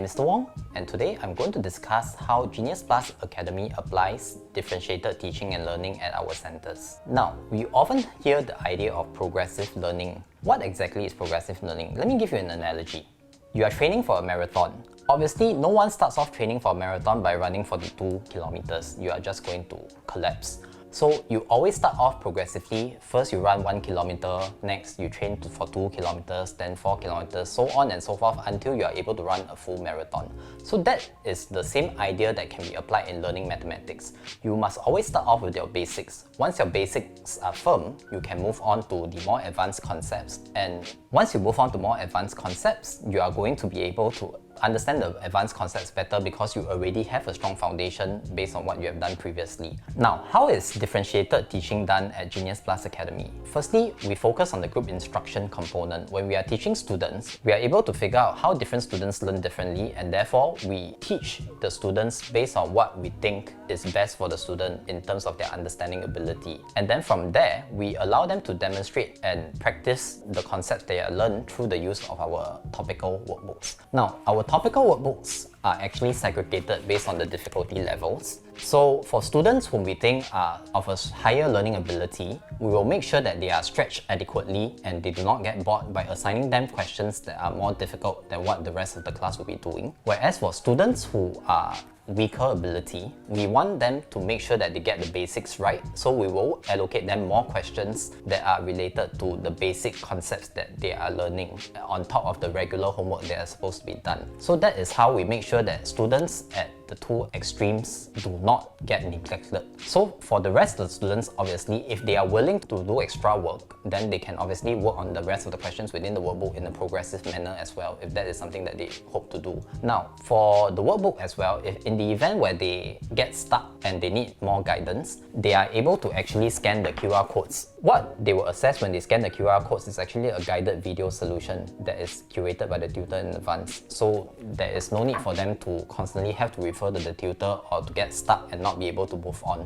Mr. Wong, and today I'm going to discuss how Genius Plus Academy applies differentiated teaching and learning at our centers. Now, we often hear the idea of progressive learning. What exactly is progressive learning? Let me give you an analogy. You are training for a marathon. Obviously, no one starts off training for a marathon by running 42 kilometers. You are just going to collapse. So you always start off progressively. First you run 1 kilometer, next you train for 2 kilometers, then 4 kilometers, so on and so forth until you are able to run a full marathon. So that is the same idea that can be applied in learning mathematics. You must always start off with your basics. Once your basics are firm, you can move on to the more advanced concepts. And once you move on to more advanced concepts, you are going to be able to understand the advanced concepts better because you already have a strong foundation based on what you have done previously. Now, how is differentiated teaching done at Genius Plus Academy? Firstly, we focus on the group instruction component. When we are teaching students, we are able to figure out how different students learn differently, and therefore we teach the students based on what we think is best for the student in terms of their understanding ability. And then from there, we allow them to demonstrate and practice the concepts they are learned through the use of our topical workbooks. Now, our topical workbooks are actually segregated based on the difficulty levels. So for students whom we think are of a higher learning ability, we will make sure that they are stretched adequately and they do not get bored by assigning them questions that are more difficult than what the rest of the class will be doing. Whereas for students who are weaker ability, we want them to make sure that they get the basics right, so we will allocate them more questions that are related to the basic concepts that they are learning on top of the regular homework that are supposed to be done. So that is how we make sure that students at the two extremes do not get neglected. So for the rest of the students, obviously, if they are willing to do extra work, then they can obviously work on the rest of the questions within the workbook in a progressive manner as well, if that is something that they hope to do. Now, for the workbook as well, if in the event where they get stuck and they need more guidance, they are able to actually scan the QR codes. What they will assess when they scan the QR codes is actually a guided video solution that is curated by the tutor in advance. So there is no need for them to constantly have to refer to the tutor or to get stuck and not be able to move on,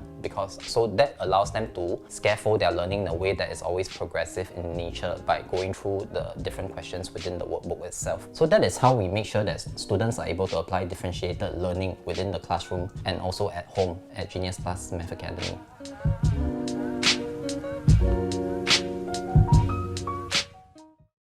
so that allows them to scaffold their learning in a way that is always progressive in nature by going through the different questions within the workbook itself. So that is how we make sure that students are able to apply differentiated learning within the classroom and also at home at Genius Plus Math Academy.